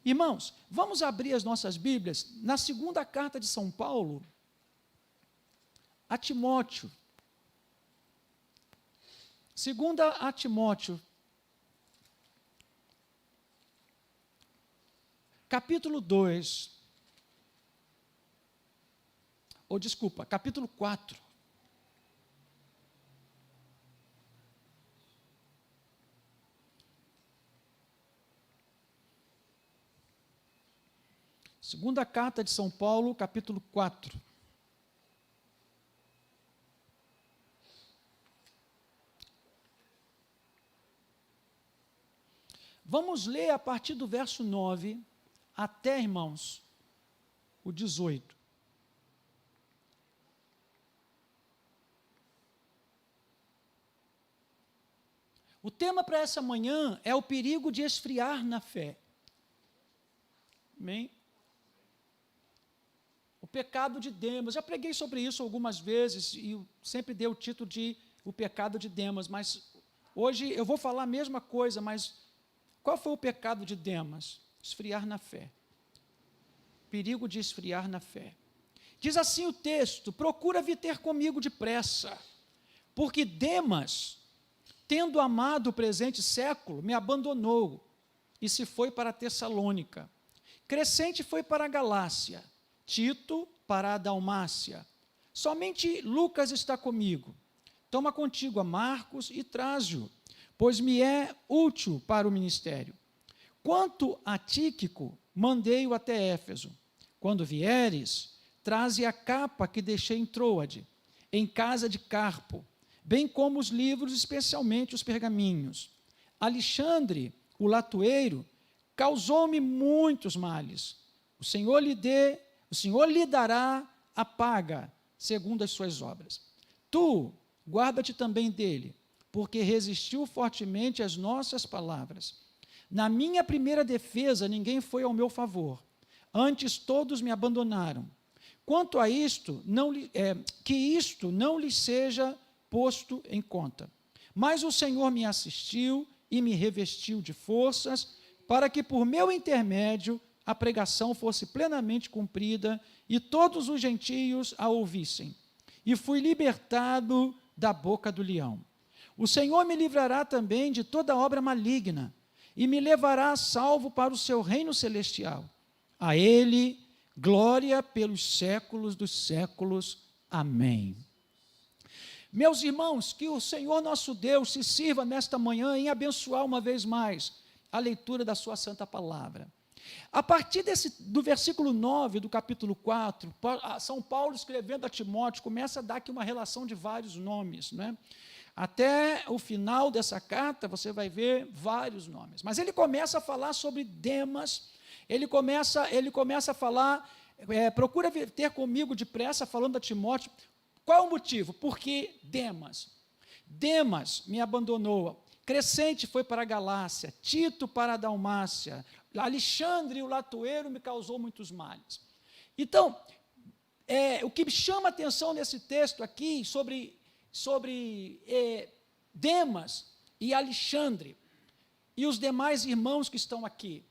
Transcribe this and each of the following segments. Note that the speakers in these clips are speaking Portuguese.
Irmãos, vamos abrir as nossas Bíblias na segunda carta de São Paulo a Timóteo. Segunda a Timóteo, capítulo 2, capítulo 4. Segunda carta de São Paulo, capítulo 4. Vamos ler a partir do verso 9 até, irmãos, o 18. O tema para essa manhã é o perigo de esfriar na fé. Amém? O pecado de Demas. Já preguei sobre isso algumas vezes e sempre dei o título de o pecado de Demas, mas hoje eu vou falar a mesma coisa, mas qual foi o pecado de Demas? Esfriar na fé. Perigo de esfriar na fé. Diz assim o texto: procura vir ter comigo depressa, porque Demas, tendo amado o presente século, me abandonou e se foi para Tessalônica. Crescente foi para a Galácia, Tito para a Dalmácia. Somente Lucas está comigo. Toma contigo a Marcos e traze-o, pois me é útil para o ministério. Quanto a Tíquico, mandei-o até Éfeso. Quando vieres, traze a capa que deixei em Troade, em casa de Carpo, bem como os livros, especialmente os pergaminhos. Alexandre, o latoeiro, causou-me muitos males. O Senhor lhe dará a paga, segundo as suas obras. Tu, guarda-te também dele, porque resistiu fortemente às nossas palavras. Na minha primeira defesa, ninguém foi ao meu favor. Antes todos me abandonaram. Quanto a isto, que isto não lhes seja posto em conta. Mas o Senhor me assistiu e me revestiu de forças, para que por meu intermédio a pregação fosse plenamente cumprida e todos os gentios a ouvissem. E fui libertado da boca do leão. O Senhor me livrará também de toda obra maligna e me levará a salvo para o seu reino celestial. A Ele, glória pelos séculos dos séculos. Amém. Meus irmãos, que o Senhor nosso Deus se sirva nesta manhã em abençoar uma vez mais a leitura da sua santa palavra. A partir do versículo 9 do capítulo 4, São Paulo, escrevendo a Timóteo, começa a dar aqui uma relação de vários nomes, né? Até o final dessa carta, você vai ver vários nomes. Mas ele começa a falar sobre Demas, ele começa a falar, procura ter comigo depressa, falando a Timóteo. Qual é o motivo? Porque Demas me abandonou. Crescente foi para a Galácia, Tito para a Dalmácia, Alexandre, o latoeiro, me causou muitos males. Então, o que chama a atenção nesse texto aqui, sobre Demas e Alexandre, e os demais irmãos que estão aqui.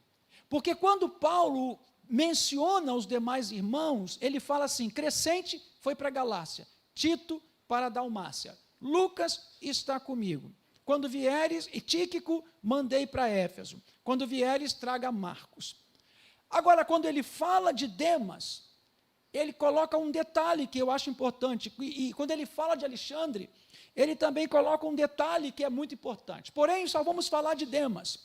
Porque quando Paulo menciona os demais irmãos, ele fala assim: Crescente foi para a Galácia, Tito para a Dalmácia, Lucas está comigo. Quando vieres, e Tíquico, mandei para Éfeso. Quando vieres, traga Marcos. Agora, quando ele fala de Demas, ele coloca um detalhe que eu acho importante. E quando ele fala de Alexandre, ele também coloca um detalhe que é muito importante. Porém, só vamos falar de Demas.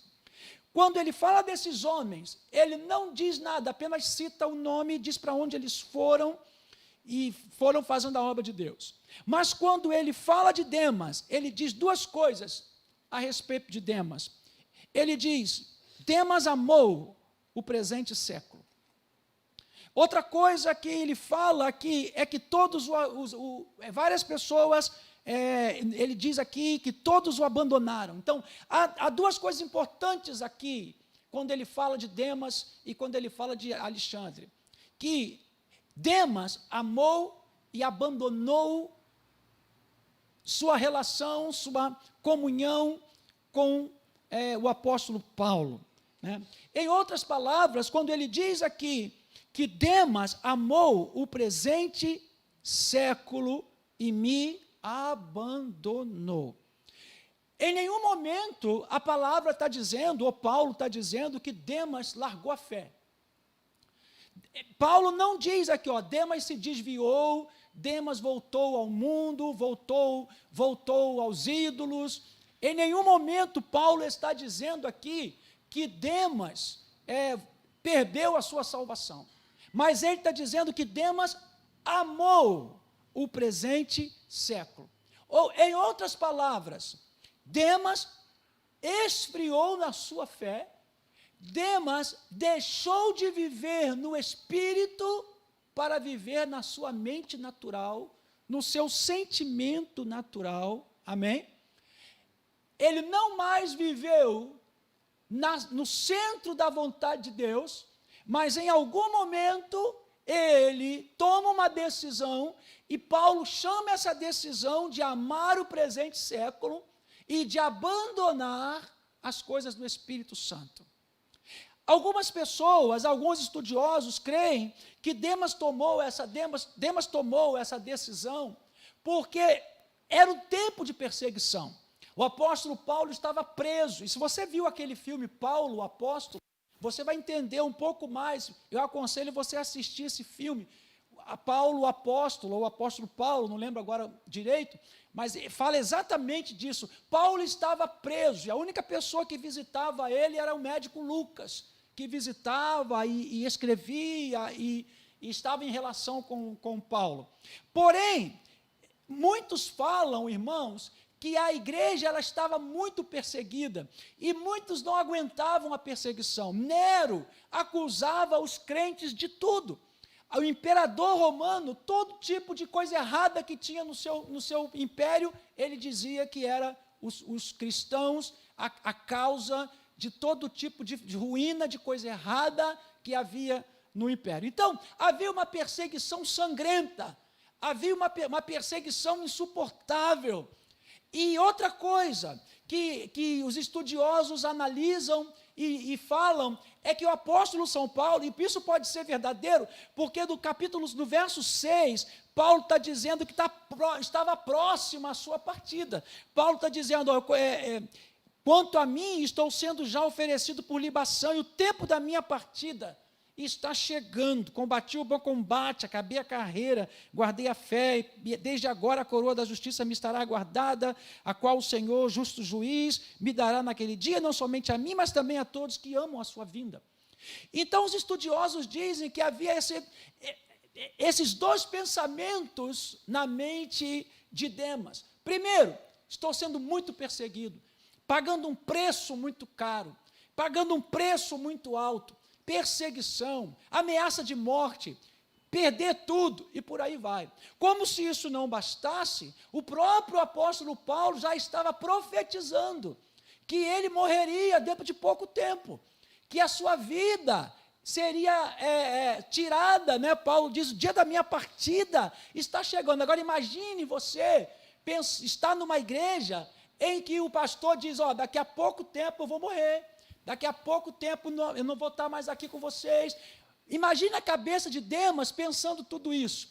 Quando ele fala desses homens, ele não diz nada, apenas cita o nome e diz para onde eles foram e foram fazendo a obra de Deus. Mas quando ele fala de Demas, ele diz duas coisas a respeito de Demas. Ele diz: Demas amou o presente século. Outra coisa que ele fala aqui é que várias pessoas, ele diz aqui que todos o abandonaram. Então, há duas coisas importantes aqui, quando ele fala de Demas e quando ele fala de Alexandre, que Demas amou e abandonou sua relação, sua comunhão com o apóstolo Paulo. né? Em outras palavras, quando ele diz aqui que Demas amou o presente século e me abandonou. Em nenhum momento a palavra está dizendo, ou Paulo está dizendo, que Demas largou a fé. Paulo não diz aqui, Demas se desviou, Demas voltou ao mundo, voltou aos ídolos. Em nenhum momento Paulo está dizendo aqui que Demas perdeu a sua salvação. Mas ele está dizendo que Demas amou o presente século. Ou, em outras palavras, Demas esfriou na sua fé, Demas deixou de viver no espírito para viver na sua mente natural, no seu sentimento natural, amém? Ele não mais viveu no centro da vontade de Deus, mas em algum momento ele toma uma decisão, e Paulo chama essa decisão de amar o presente século e de abandonar as coisas do Espírito Santo. Algumas pessoas, alguns estudiosos creem que Demas tomou essa decisão porque era um tempo de perseguição. O apóstolo Paulo estava preso, e se você viu aquele filme Paulo, o Apóstolo, você vai entender um pouco mais. Eu aconselho você a assistir esse filme, Paulo, o Apóstolo, ou o apóstolo Paulo, não lembro agora direito, mas fala exatamente disso. Paulo estava preso, e a única pessoa que visitava ele era o médico Lucas, que visitava e escrevia e estava em relação com Paulo. Porém, muitos falam, irmãos, que a igreja ela estava muito perseguida, e muitos não aguentavam a perseguição. Nero acusava os crentes de tudo. O imperador romano, todo tipo de coisa errada que tinha no seu império, ele dizia que era os cristãos a causa de todo tipo de ruína, de coisa errada que havia no império. Então, havia uma perseguição sangrenta, havia uma perseguição insuportável. E outra coisa que os estudiosos analisam e falam é que o apóstolo São Paulo, e isso pode ser verdadeiro, porque no verso 6, Paulo está dizendo que estava próximo à sua partida. Paulo está dizendo, quanto a mim, estou sendo já oferecido por libação, e o tempo da minha partida está chegando. Combati o bom combate, acabei a carreira, guardei a fé, e desde agora a coroa da justiça me estará guardada, a qual o Senhor, justo juiz, me dará naquele dia, não somente a mim, mas também a todos que amam a sua vinda. Então, os estudiosos dizem que havia esses dois pensamentos na mente de Demas. Primeiro, estou sendo muito perseguido, pagando um preço muito caro, pagando um preço muito alto, perseguição, ameaça de morte, perder tudo, e por aí vai. Como se isso não bastasse, o próprio apóstolo Paulo já estava profetizando que ele morreria dentro de pouco tempo, que a sua vida seria tirada, né? Paulo diz, o dia da minha partida está chegando. Agora imagine você estar numa igreja em que o pastor diz, daqui a pouco tempo eu vou morrer, daqui a pouco tempo eu não vou estar mais aqui com vocês. Imagine a cabeça de Demas pensando tudo isso.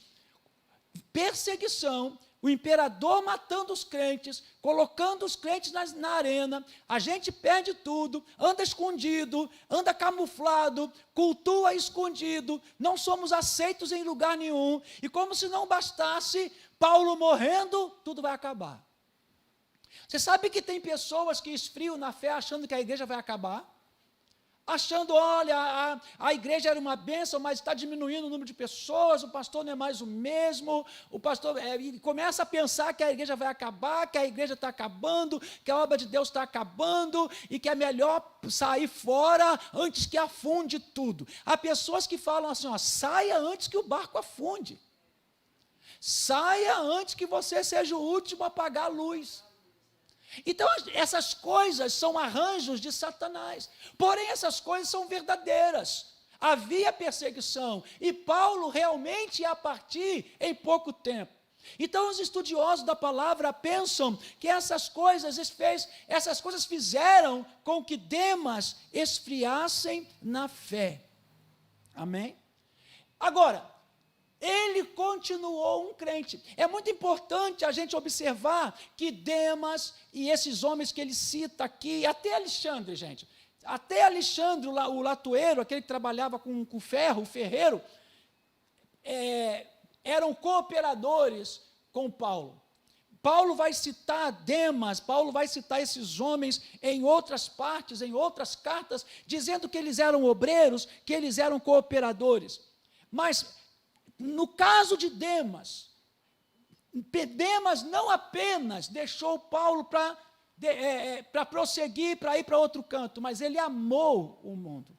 Perseguição, o imperador matando os crentes, colocando os crentes na arena, a gente perde tudo, anda escondido, anda camuflado, cultua escondido, não somos aceitos em lugar nenhum, e como se não bastasse, Paulo morrendo, tudo vai acabar. Você sabe que tem pessoas que esfriam na fé achando que a igreja vai acabar? Achando, olha, a igreja era uma bênção, mas está diminuindo o número de pessoas, o pastor não é mais o mesmo, o pastor começa a pensar que a igreja vai acabar, que a igreja está acabando, que a obra de Deus está acabando, e que é melhor sair fora antes que afunde tudo. Há pessoas que falam assim, saia antes que o barco afunde. Saia antes que você seja o último a apagar a luz. Então, essas coisas são arranjos de Satanás, porém essas coisas são verdadeiras. Havia perseguição, e Paulo realmente ia partir em pouco tempo. Então, os estudiosos da palavra pensam que essas coisas fizeram com que Demas esfriassem na fé. Amém? Agora, ele continuou um crente. É muito importante a gente observar que Demas e esses homens que ele cita aqui, até Alexandre, gente, até Alexandre, o latoeiro, aquele que trabalhava com ferro, o ferreiro, eram cooperadores com Paulo. Paulo vai citar Demas, Paulo vai citar esses homens em outras partes, em outras cartas, dizendo que eles eram obreiros, que eles eram cooperadores. Mas, no caso de Demas não apenas deixou Paulo para prosseguir, para ir para outro canto, mas ele amou o mundo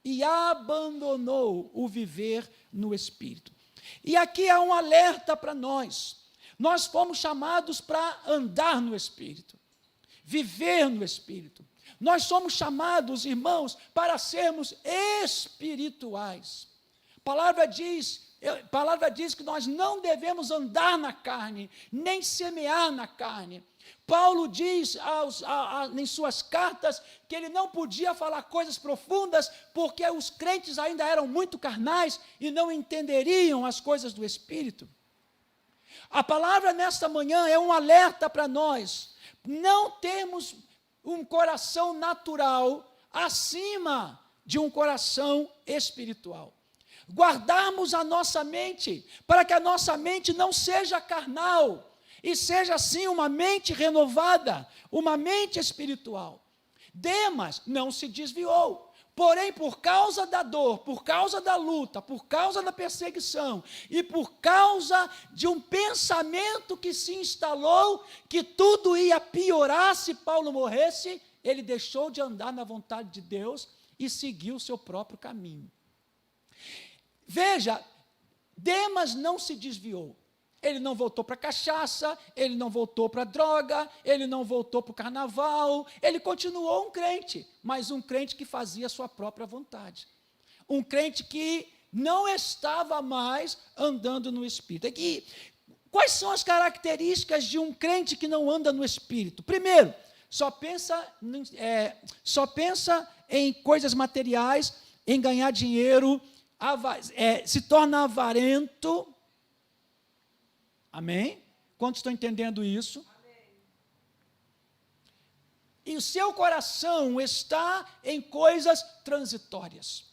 e abandonou o viver no Espírito. E aqui há um alerta para nós. Nós fomos chamados para andar no Espírito, viver no Espírito. Nós somos chamados, irmãos, para sermos espirituais. A palavra diz que nós não devemos andar na carne, nem semear na carne. Paulo diz em suas cartas que ele não podia falar coisas profundas porque os crentes ainda eram muito carnais e não entenderiam as coisas do Espírito. A palavra nesta manhã é um alerta para nós. Não temos um coração natural acima de um coração espiritual. Guardarmos a nossa mente, para que a nossa mente não seja carnal, e seja assim uma mente renovada, uma mente espiritual. Demas não se desviou, porém por causa da dor, por causa da luta, por causa da perseguição, e por causa de um pensamento que se instalou, que tudo ia piorar se Paulo morresse, ele deixou de andar na vontade de Deus e seguiu o seu próprio caminho. Veja, Demas não se desviou. Ele não voltou para a cachaça, ele não voltou para a droga, ele não voltou para o carnaval, ele continuou um crente, mas um crente que fazia a sua própria vontade. Um crente que não estava mais andando no Espírito. Aqui, quais são as características de um crente que não anda no Espírito? Primeiro, só pensa em coisas materiais, em ganhar dinheiro, se torna avarento. Amém? Quantos estão entendendo isso? Amém. E o seu coração está em coisas transitórias.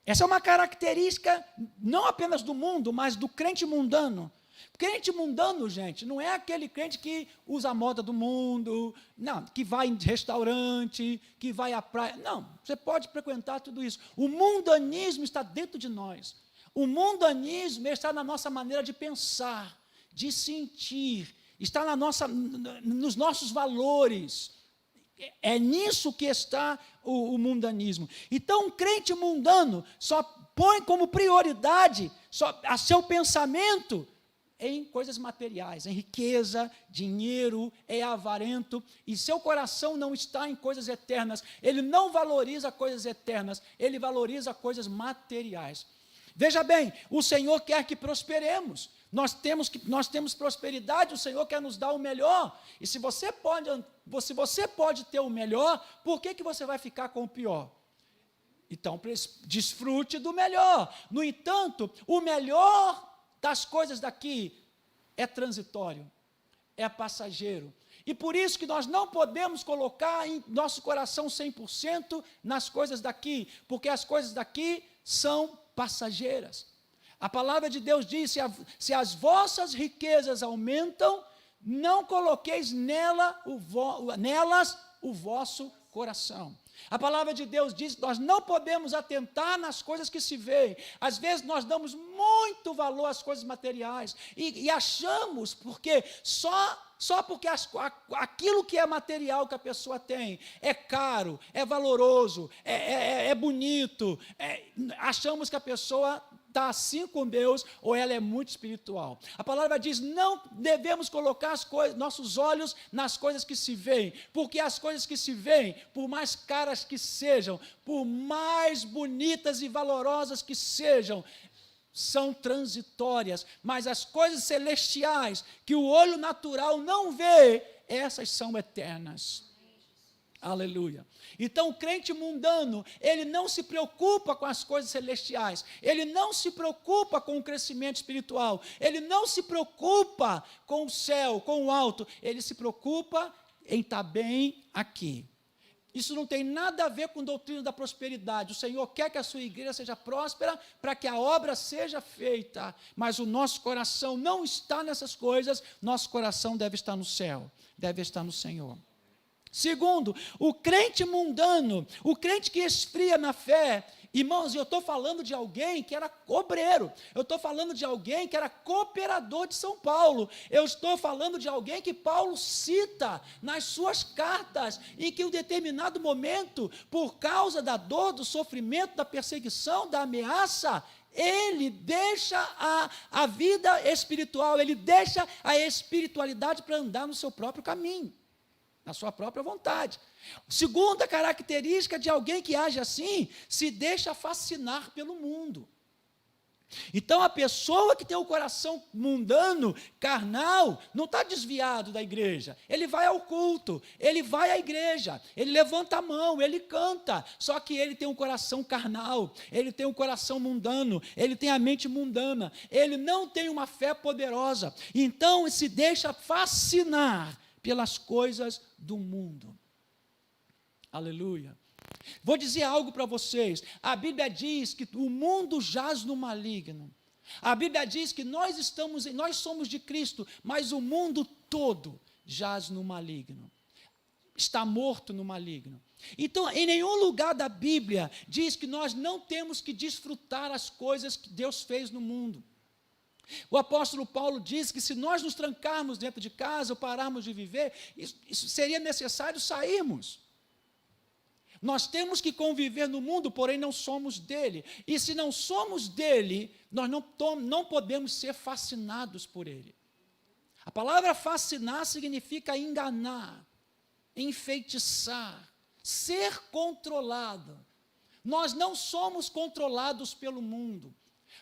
Essa é uma característica não apenas do mundo, mas do crente mundano. Crente mundano, gente, não é aquele crente que usa a moda do mundo, não, que vai em restaurante, que vai à praia. Não, você pode frequentar tudo isso. O mundanismo está dentro de nós. O mundanismo está na nossa maneira de pensar, de sentir, está nos nossos valores. É nisso que está o mundanismo. Então, um crente mundano só põe como prioridade a seu pensamento em coisas materiais, em riqueza, dinheiro, é avarento, e seu coração não está em coisas eternas. Ele não valoriza coisas eternas, ele valoriza coisas materiais. Veja bem, o Senhor quer que prosperemos. Nós temos prosperidade, o Senhor quer nos dar o melhor. E se você pode ter o melhor, por que você vai ficar com o pior? Então, desfrute do melhor. No entanto, o melhor das coisas daqui é transitório, é passageiro. E por isso que nós não podemos colocar em nosso coração 100% nas coisas daqui, porque as coisas daqui são passageiras. A palavra de Deus diz, se as vossas riquezas aumentam, não coloqueis nelas o vosso coração. A palavra de Deus diz que nós não podemos atentar nas coisas que se veem. Às vezes nós damos muito valor às coisas materiais e achamos, porque só porque aquilo que é material que a pessoa tem é caro, é valoroso, é bonito, achamos que a pessoa está assim com Deus, ou ela é muito espiritual. A palavra diz, não devemos colocar nossos olhos nas coisas que se veem, porque as coisas que se veem, por mais caras que sejam, por mais bonitas e valorosas que sejam, são transitórias, mas as coisas celestiais que o olho natural não vê, essas são eternas. Aleluia. Então, o crente mundano, ele não se preocupa com as coisas celestiais, ele não se preocupa com o crescimento espiritual, ele não se preocupa com o céu, com o alto, ele se preocupa em estar bem aqui. Isso não tem nada a ver com doutrina da prosperidade. O Senhor quer que a sua igreja seja próspera para que a obra seja feita, mas o nosso coração não está nessas coisas, nosso coração deve estar no céu, deve estar no Senhor. Segundo, o crente mundano, o crente que esfria na fé, irmãos, eu estou falando de alguém que era obreiro, eu estou falando de alguém que era cooperador de São Paulo, eu estou falando de alguém que Paulo cita nas suas cartas, em que em um determinado momento, por causa da dor, do sofrimento, da perseguição, da ameaça, ele deixa a vida espiritual, ele deixa a espiritualidade para andar no seu próprio caminho, na sua própria vontade. Segunda característica de alguém que age assim, se deixa fascinar pelo mundo. Então, a pessoa que tem o coração mundano, carnal, não está desviado da igreja. Ele vai ao culto, ele vai à igreja, ele levanta a mão, ele canta. Só que ele tem um coração carnal, ele tem um coração mundano, ele tem a mente mundana, ele não tem uma fé poderosa. Então, se deixa fascinar pelas coisas do mundo. Aleluia. Vou dizer algo para vocês. A Bíblia diz que o mundo jaz no maligno. A Bíblia diz que nós somos de Cristo, mas o mundo todo jaz no maligno. Está morto no maligno. Então, em nenhum lugar da Bíblia diz que nós não temos que desfrutar as coisas que Deus fez no mundo. O apóstolo Paulo diz que se nós nos trancarmos dentro de casa ou pararmos de viver, isso seria necessário sairmos. Nós temos que conviver no mundo, porém não somos dele. E se não somos dele, nós não podemos ser fascinados por ele. A palavra fascinar significa enganar, enfeitiçar, ser controlado. Nós não somos controlados pelo mundo.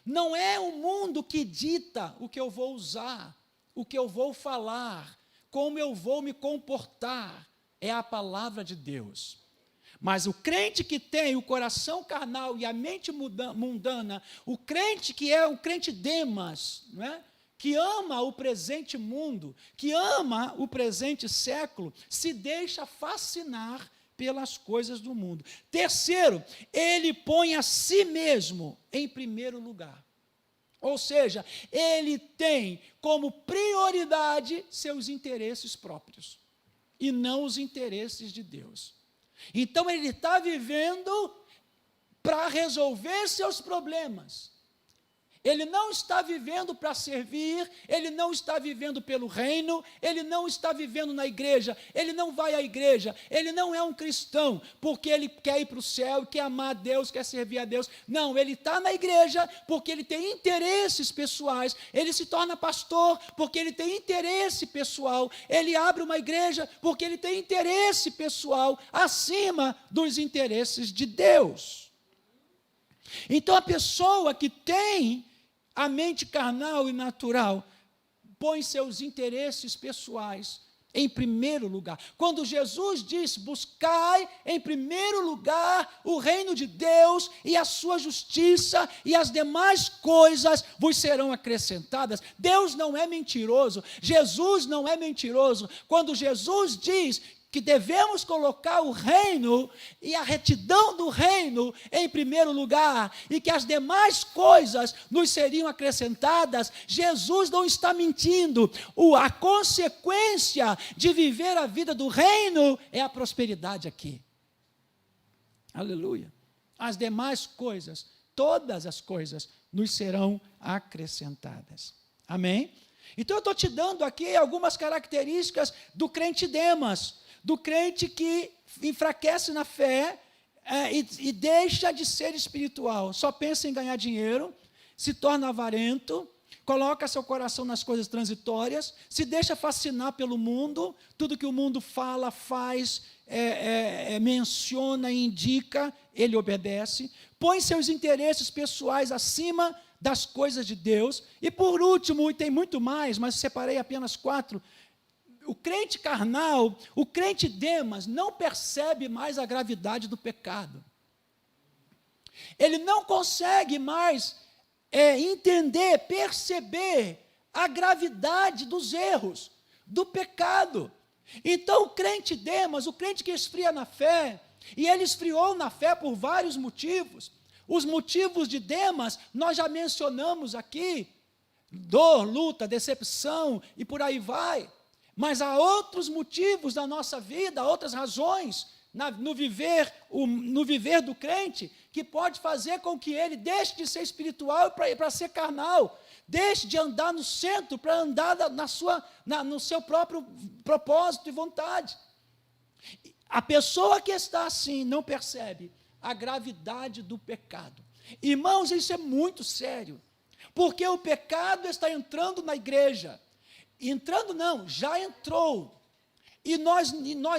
Não é o mundo que dita o que eu vou usar, o que eu vou falar, como eu vou me comportar. É a palavra de Deus. Mas o crente que tem o coração carnal e a mente mundana, o crente que é o crente Demas, não é? Que ama o presente mundo, que ama o presente século, se deixa fascinar pelas coisas do mundo. Terceiro, ele põe a si mesmo em primeiro lugar. Ou seja, ele tem como prioridade seus interesses próprios e não os interesses de Deus. Então, ele está vivendo para resolver seus problemas. Ele não está vivendo para servir, ele não está vivendo pelo reino, ele não está vivendo na igreja, ele não vai à igreja, ele não é um cristão, porque ele quer ir para o céu, quer amar a Deus, quer servir a Deus. Não, ele está na igreja porque ele tem interesses pessoais, ele se torna pastor porque ele tem interesse pessoal, ele abre uma igreja porque ele tem interesse pessoal acima dos interesses de Deus. Então, a pessoa que tem a mente carnal e natural põe seus interesses pessoais em primeiro lugar. Quando Jesus diz, buscai em primeiro lugar o reino de Deus e a sua justiça, e as demais coisas vos serão acrescentadas. Deus não é mentiroso, Jesus não é mentiroso. Quando Jesus diz que devemos colocar o reino e a retidão do reino em primeiro lugar, e que as demais coisas nos seriam acrescentadas, Jesus não está mentindo. A consequência de viver a vida do reino é a prosperidade aqui. Aleluia. As demais coisas, todas as coisas, nos serão acrescentadas. Amém? Então, eu estou te dando aqui algumas características do crente Demas, do crente que enfraquece na fé e deixa de ser espiritual, só pensa em ganhar dinheiro, se torna avarento, coloca seu coração nas coisas transitórias, se deixa fascinar pelo mundo, tudo que o mundo fala, faz, menciona e indica, ele obedece, põe seus interesses pessoais acima das coisas de Deus, e por último, e tem muito mais, mas separei apenas 4, o crente carnal, o crente Demas, não percebe mais a gravidade do pecado. Ele não consegue mais entender, perceber a gravidade dos erros, do pecado. Então, o crente Demas, o crente que esfria na fé, e ele esfriou na fé por vários motivos. Os motivos de Demas, nós já mencionamos aqui, dor, luta, decepção, e por aí vai. Mas há outros motivos da nossa vida, outras razões no viver do crente, que pode fazer com que ele deixe de ser espiritual para ser carnal, deixe de andar no centro para andar no seu próprio propósito e vontade. A pessoa que está assim não percebe a gravidade do pecado. Irmãos, isso é muito sério, porque o pecado está entrando na igreja. Entrando não, já entrou. E nós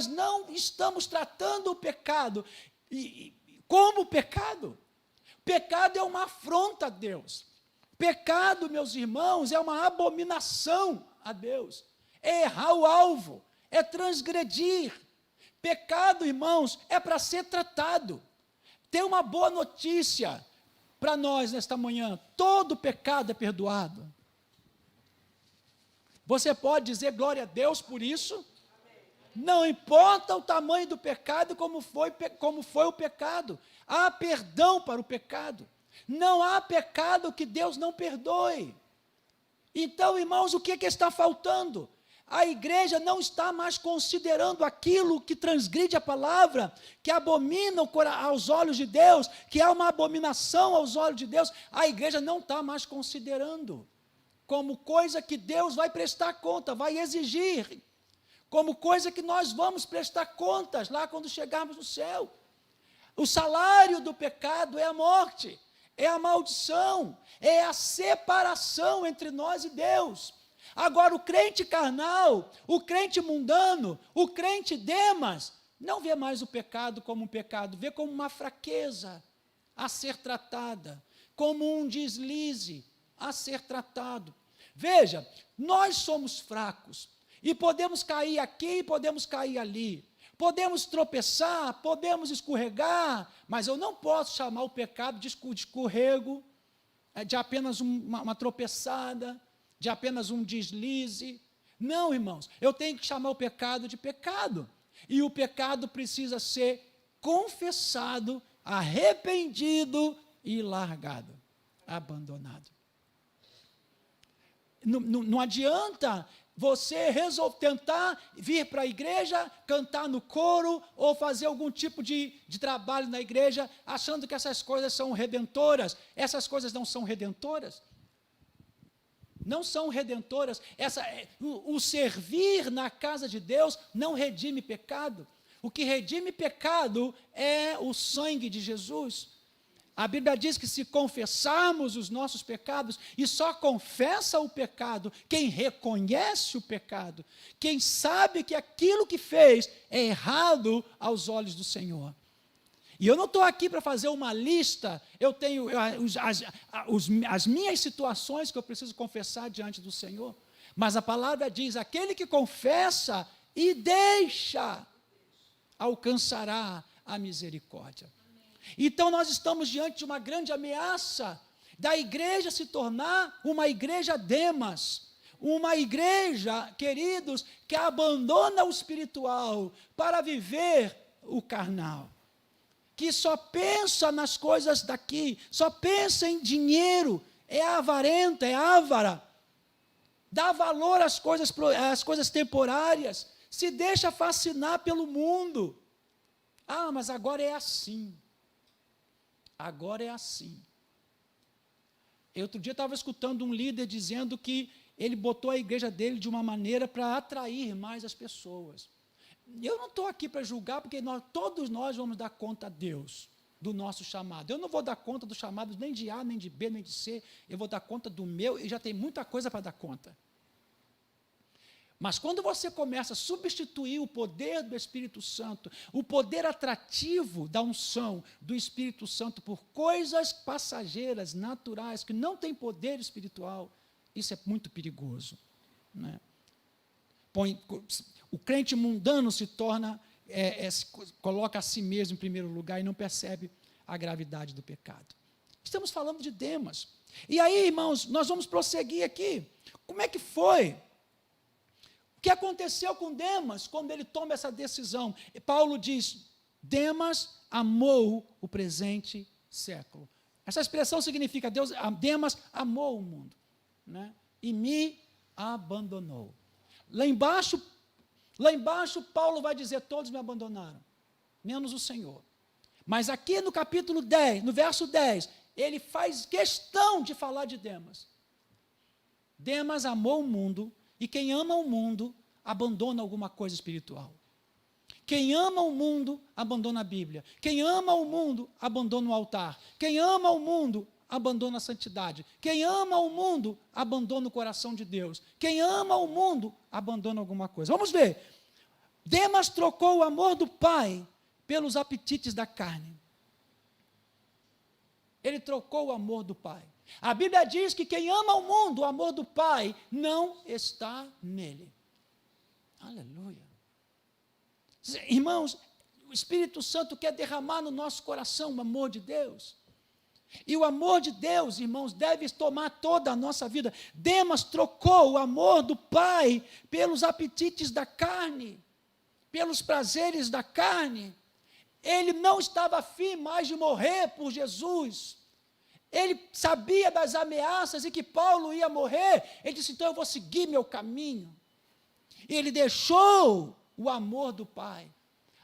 não estamos tratando o pecado como pecado. Pecado é uma afronta a Deus. Pecado, meus irmãos, é uma abominação a Deus. É errar o alvo, é transgredir. Pecado, irmãos, é para ser tratado. Tem uma boa notícia para nós nesta manhã: todo pecado é perdoado. Você pode dizer glória a Deus por isso? Não importa o tamanho do pecado, como foi o pecado. Há perdão para o pecado. Não há pecado que Deus não perdoe. Então, irmãos, o que está faltando? A igreja não está mais considerando aquilo que transgride a palavra, que abomina aos olhos de Deus, que é uma abominação aos olhos de Deus. A igreja não está mais considerando como coisa que Deus vai prestar conta, vai exigir, como coisa que nós vamos prestar contas lá quando chegarmos no céu. O salário do pecado é a morte, é a maldição, é a separação entre nós e Deus. Agora, o crente carnal, o crente mundano, o crente Demas, não vê mais o pecado como um pecado, vê como uma fraqueza a ser tratada, como um deslize a ser tratado. Veja, nós somos fracos, e podemos cair aqui, podemos cair ali, podemos tropeçar, podemos escorregar, mas eu não posso chamar o pecado de escorrego, de apenas uma tropeçada, de apenas um deslize. Não, irmãos, eu tenho que chamar o pecado de pecado, e o pecado precisa ser confessado, arrependido e largado, abandonado. Não adianta você tentar vir para a igreja, cantar no coro, ou fazer algum tipo de trabalho na igreja, achando que essas coisas são redentoras. Essas coisas não são redentoras. Não são redentoras. O servir na casa de Deus não redime pecado. O que redime pecado é o sangue de Jesus. A Bíblia diz que se confessarmos os nossos pecados, e só confessa o pecado quem reconhece o pecado, quem sabe que aquilo que fez é errado aos olhos do Senhor. E eu não estou aqui para fazer uma lista, eu tenho as minhas situações que eu preciso confessar diante do Senhor, mas a palavra diz: aquele que confessa e deixa, alcançará a misericórdia. Então, nós estamos diante de uma grande ameaça da igreja se tornar uma igreja Demas, uma igreja, queridos, que abandona o espiritual para viver o carnal, que só pensa nas coisas daqui, só pensa em dinheiro, é avarenta, é ávara, dá valor às coisas temporárias, se deixa fascinar pelo mundo. Ah, mas agora é assim. Agora é assim. Outro dia eu estava escutando um líder dizendo que ele botou a igreja dele de uma maneira para atrair mais as pessoas. Eu não estou aqui para julgar, porque todos nós vamos dar conta a Deus. do nosso chamado. Eu não vou dar conta do chamado nem de A, nem de B, nem de C. Eu vou dar conta do meu e já tem muita coisa para dar conta. Mas quando você começa a substituir o poder do Espírito Santo, o poder atrativo da unção do Espírito Santo por coisas passageiras, naturais, que não têm poder espiritual, isso é muito perigoso. Né? O crente mundano se torna, coloca a si mesmo em primeiro lugar e não percebe a gravidade do pecado. Estamos falando de Demas. E aí, irmãos, nós vamos prosseguir aqui. Como é que foi? O que aconteceu com Demas quando ele toma essa decisão? Paulo diz, Demas amou o presente século. Essa expressão significa, Demas amou o mundo, né? E me abandonou. Lá embaixo, Paulo vai dizer, todos me abandonaram, menos o Senhor. Mas aqui no capítulo 10, no verso 10, ele faz questão de falar de Demas. Demas amou o mundo, e quem ama o mundo, abandona alguma coisa espiritual. Quem ama o mundo, abandona a Bíblia. Quem ama o mundo, abandona o altar. Quem ama o mundo, abandona a santidade. Quem ama o mundo, abandona o coração de Deus. Quem ama o mundo, abandona alguma coisa. Vamos ver. Demas trocou o amor do Pai pelos apetites da carne. Ele trocou o amor do Pai. A Bíblia diz que quem ama o mundo, o amor do Pai, não está nele. Aleluia. Irmãos, o Espírito Santo quer derramar no nosso coração o amor de Deus. E o amor de Deus, irmãos, deve tomar toda a nossa vida. Demas trocou o amor do Pai pelos apetites da carne, pelos prazeres da carne. Ele não estava afim mais de morrer por Jesus. Ele sabia das ameaças e que Paulo ia morrer. Ele disse, então eu vou seguir meu caminho. E ele deixou o amor do Pai.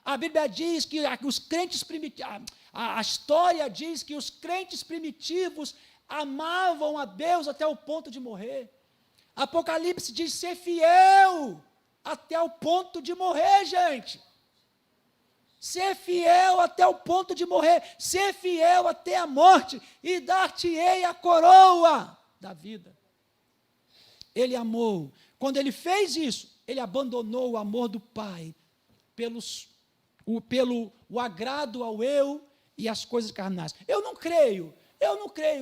A Bíblia diz que os crentes primitivos, a história diz que os crentes primitivos amavam a Deus até o ponto de morrer. Apocalipse diz ser fiel até o ponto de morrer, gente. Ser fiel até o ponto de morrer, ser fiel até a morte, e dar-te-ei a coroa da vida. Ele amou. Quando ele fez isso, ele abandonou o amor do Pai pelo agrado ao eu e as coisas carnais. Eu não creio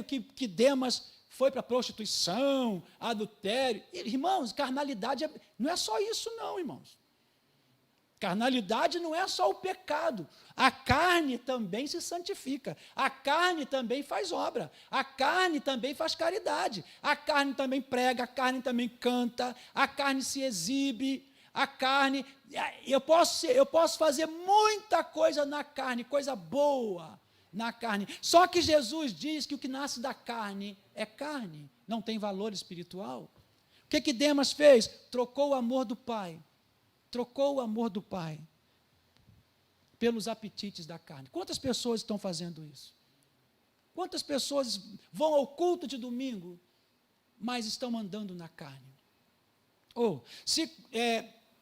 que Demas foi para prostituição, adultério. Irmãos, carnalidade não é só isso não, irmãos. Carnalidade não é só o pecado. A carne também se santifica. A carne também faz obra. A carne também faz caridade. A carne também prega, a carne também canta, a carne se exibe, a carne... Eu posso fazer muita coisa na carne, coisa boa na carne. Só que Jesus diz que o que nasce da carne é carne, não tem valor espiritual. O que Demas fez? Trocou o amor do Pai. Trocou o amor do Pai pelos apetites da carne. Quantas pessoas estão fazendo isso? Quantas pessoas vão ao culto de domingo, mas estão andando na carne?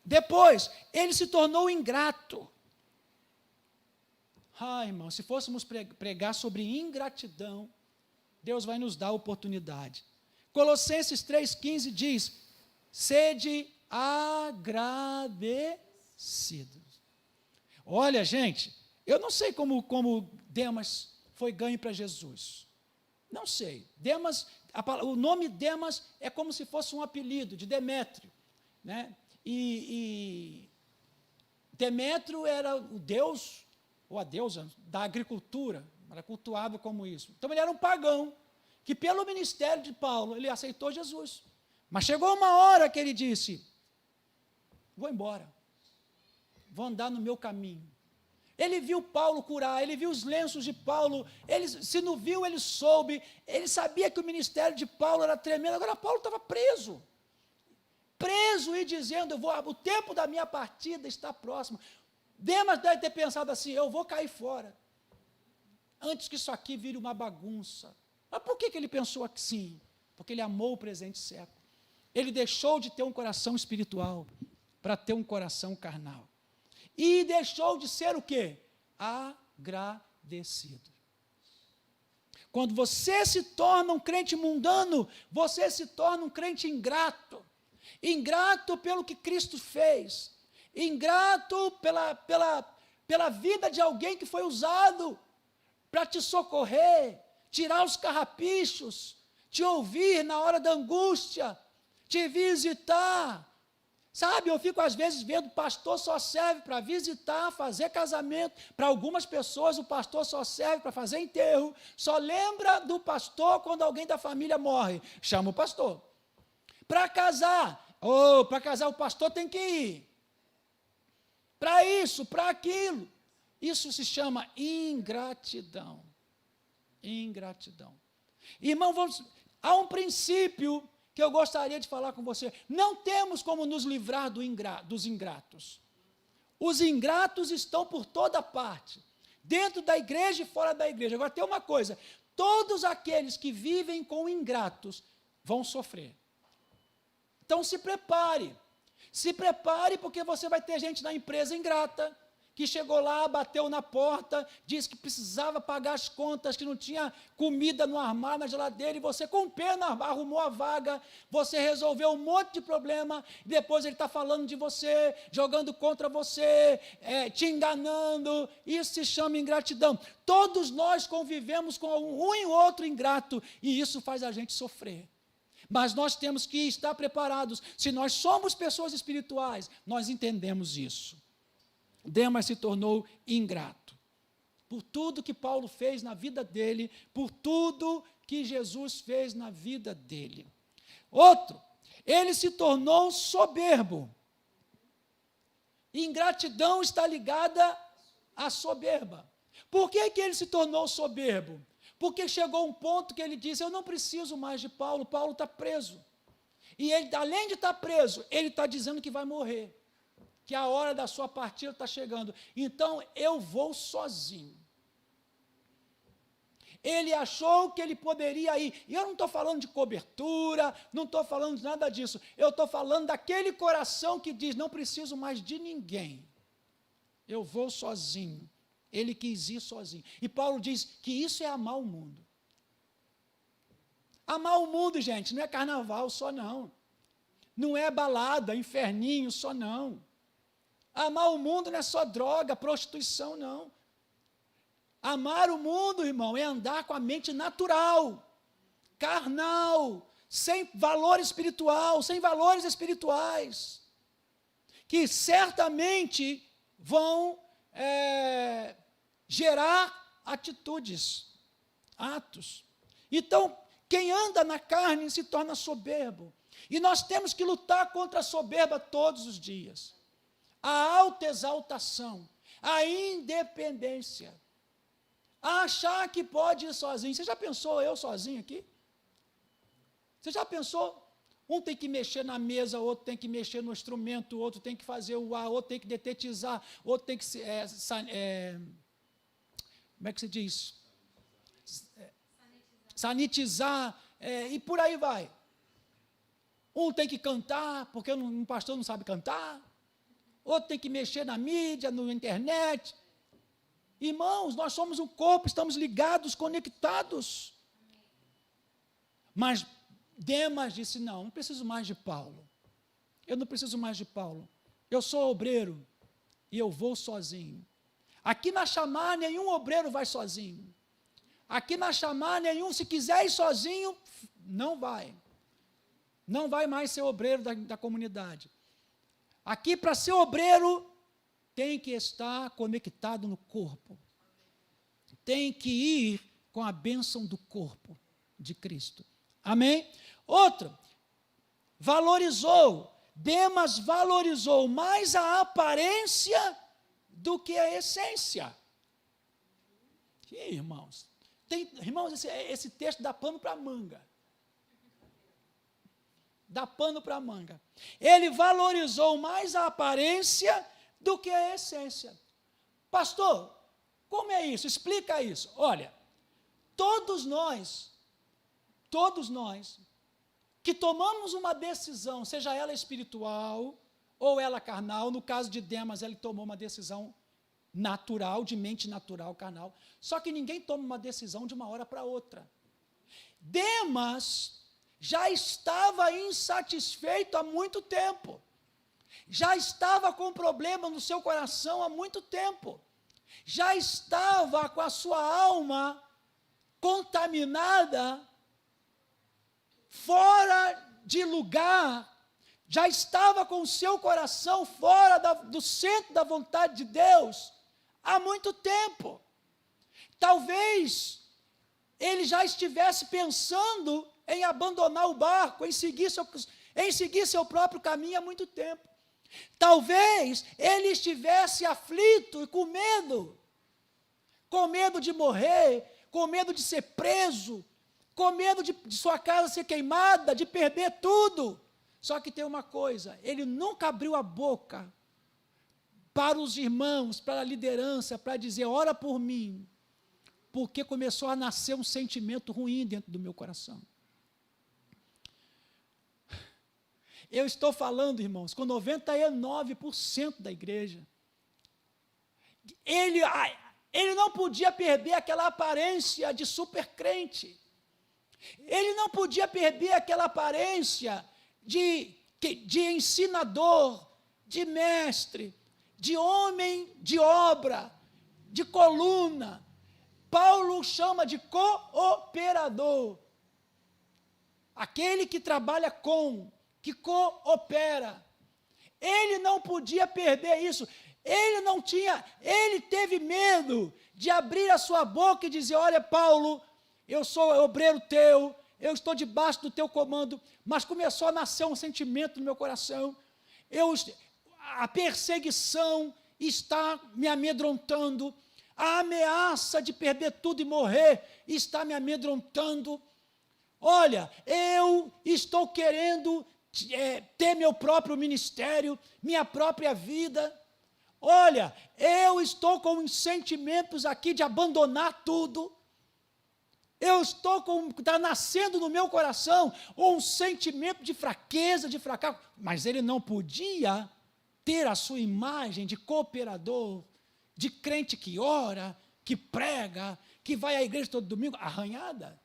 Depois, ele se tornou ingrato. Irmão, se fôssemos pregar sobre ingratidão, Deus vai nos dar a oportunidade. Colossenses 3,15 diz, sede agradecidos. Olha, gente, eu não sei como Demas foi ganho para Jesus. Não sei. O nome Demas é como se fosse um apelido de Demétrio, né? E Demétrio era o deus, ou a deusa, da agricultura, era cultuado como isso. Então ele era um pagão, que pelo ministério de Paulo, ele aceitou Jesus. Mas chegou uma hora que ele disse, vou embora, vou andar no meu caminho. Ele viu Paulo curar, ele viu os lenços de Paulo, se não viu, ele soube, ele sabia que o ministério de Paulo era tremendo, agora Paulo estava preso e dizendo, o tempo da minha partida está próximo. Demas deve ter pensado assim, eu vou cair fora, antes que isso aqui vire uma bagunça. Mas por que ele pensou assim? Porque ele amou o presente século. Ele deixou de ter um coração espiritual para ter um coração carnal. E deixou de ser o quê? Agradável enardecido. Quando você se torna um crente mundano, você se torna um crente ingrato. Ingrato pelo que Cristo fez. Ingrato pela vida de alguém que foi usado para te socorrer, tirar os carrapichos, te ouvir na hora da angústia, te visitar. Sabe, eu fico às vezes vendo, pastor só serve para visitar, fazer casamento. Para algumas pessoas, o pastor só serve para fazer enterro. Só lembra do pastor quando alguém da família morre. Chama o pastor. Para casar, para casar o pastor tem que ir. Para isso, para aquilo. Isso se chama ingratidão. Ingratidão. Irmão, há um princípio que eu gostaria de falar com você. Não temos como nos livrar dos ingratos. Os ingratos estão por toda parte, dentro da igreja e fora da igreja. Agora tem uma coisa, todos aqueles que vivem com ingratos vão sofrer. Então se prepare porque você vai ter gente na empresa ingrata, que chegou lá, bateu na porta, disse que precisava pagar as contas, que não tinha comida no armário, na geladeira, e você com pena arrumou a vaga, você resolveu um monte de problema, e depois ele está falando de você, jogando contra você, te enganando. Isso se chama ingratidão. Todos nós convivemos com um e outro ingrato, e isso faz a gente sofrer. Mas nós temos que estar preparados. Se nós somos pessoas espirituais, nós entendemos isso. Demas se tornou ingrato. Por tudo que Paulo fez na vida dele, por tudo que Jesus fez na vida dele. Outro, ele se tornou soberbo. Ingratidão está ligada à soberba. Por que ele se tornou soberbo? Porque chegou um ponto que ele disse, eu não preciso mais de Paulo, Paulo está preso. E ele, além de estar preso, ele está dizendo que vai morrer, que a hora da sua partida está chegando. Então, eu vou sozinho. Ele achou que ele poderia ir. E eu não estou falando de cobertura, não estou falando de nada disso. Eu estou falando daquele coração que diz, não preciso mais de ninguém. Eu vou sozinho. Ele quis ir sozinho. E Paulo diz que isso é amar o mundo. Amar o mundo, gente, não é carnaval só não. Não é balada, inferninho só não. Amar o mundo não é só droga, prostituição, não. Amar o mundo, irmão, é andar com a mente natural, carnal, sem valor espiritual, sem valores espirituais, que certamente vão gerar atitudes, atos. Então, quem anda na carne se torna soberbo. E nós temos que lutar contra a soberba todos os dias. A autoexaltação, a independência, a achar que pode ir sozinho. Você já pensou eu sozinho aqui? Você já pensou? Um tem que mexer na mesa, outro tem que mexer no instrumento, outro tem que fazer o ar, outro tem que detetizar, outro tem que como é que se diz? Sanitizar, e por aí vai. Um tem que cantar, porque um pastor não sabe cantar. Outro tem que mexer na mídia, na internet. Irmãos, nós somos um corpo, estamos ligados, conectados. Mas Demas disse, não preciso mais de Paulo. Eu não preciso mais de Paulo. Eu sou obreiro e eu vou sozinho. Aqui na Chamar, nenhum obreiro vai sozinho. Aqui na Chamar, se quiser ir sozinho, não vai. Não vai mais ser obreiro da comunidade. Aqui, para ser obreiro, tem que estar conectado no corpo. Tem que ir com a bênção do corpo de Cristo. Amém? Outro, Demas valorizou mais a aparência do que a essência. Irmãos, esse texto dá pano para manga. Dá pano para manga. Ele valorizou mais a aparência do que a essência. Pastor, como é isso? Explica isso. Olha, todos nós que tomamos uma decisão, seja ela espiritual ou ela carnal, no caso de Demas, ele tomou uma decisão natural, de mente natural, carnal. Só que ninguém toma uma decisão de uma hora para outra. Demas já estava insatisfeito há muito tempo. Já estava com problema no seu coração há muito tempo. Já estava com a sua alma contaminada, fora de lugar, já estava com o seu coração fora do centro da vontade de Deus há muito tempo. Talvez ele já estivesse pensando em abandonar o barco, em seguir seu próprio caminho há muito tempo. Talvez ele estivesse aflito e com medo de morrer, com medo de ser preso, com medo de sua casa ser queimada, de perder tudo. Só que tem uma coisa, ele nunca abriu a boca para os irmãos, para a liderança, para dizer, ora por mim, porque começou a nascer um sentimento ruim dentro do meu coração. Eu estou falando, irmãos, com 99% da igreja. Ele não podia perder aquela aparência de super crente. Ele não podia perder aquela aparência de ensinador, de mestre, de homem de obra, de coluna. Paulo chama de cooperador. Aquele que trabalha que coopera. Ele não podia perder isso. Ele teve medo de abrir a sua boca e dizer, olha, Paulo, eu sou obreiro teu, eu estou debaixo do teu comando, mas começou a nascer um sentimento no meu coração, a perseguição está me amedrontando, a ameaça de perder tudo e morrer está me amedrontando. Olha, eu estou querendo ter meu próprio ministério, minha própria vida. Olha, eu estou com sentimentos aqui de abandonar tudo. Está nascendo no meu coração um sentimento de fraqueza, de fracasso. Mas ele não podia ter a sua imagem de cooperador, de crente que ora, que prega, que vai à igreja todo domingo, arranhada.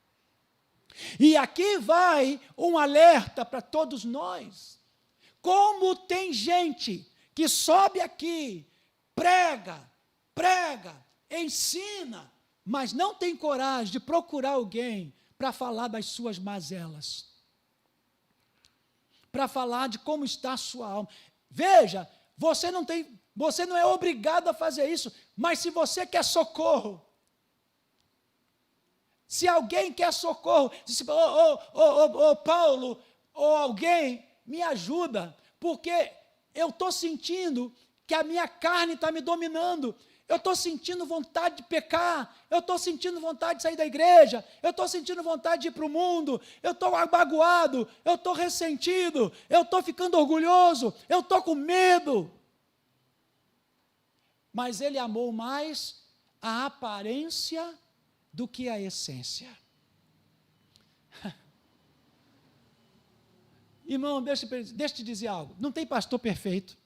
E aqui vai um alerta para todos nós. Como tem gente que sobe aqui, prega, ensina, mas não tem coragem de procurar alguém para falar das suas mazelas, para falar de como está a sua alma. Veja, você não é obrigado a fazer isso, mas se você quer socorro, se alguém quer socorro, se Paulo, ou alguém, me ajuda, porque eu estou sentindo que a minha carne está me dominando, eu estou sentindo vontade de pecar, eu estou sentindo vontade de sair da igreja, eu estou sentindo vontade de ir para o mundo, eu estou magoado, eu estou ressentido, eu estou ficando orgulhoso, eu estou com medo. Mas ele amou mais a aparência do que a essência. Irmão, deixa eu te dizer algo. Não tem pastor perfeito.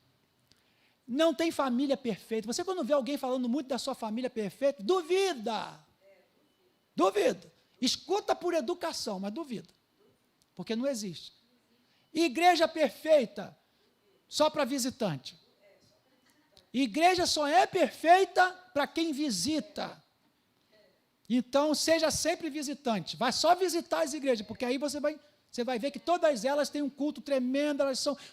Não tem família perfeita. Você, quando vê alguém falando muito da sua família perfeita, duvida. Duvida. Escuta por educação, mas duvida. Porque não existe. Igreja perfeita, só para visitante. Igreja só é perfeita para quem visita. Então, seja sempre visitante. Vai só visitar as igrejas, porque aí você vai ver que todas elas têm um culto tremendo,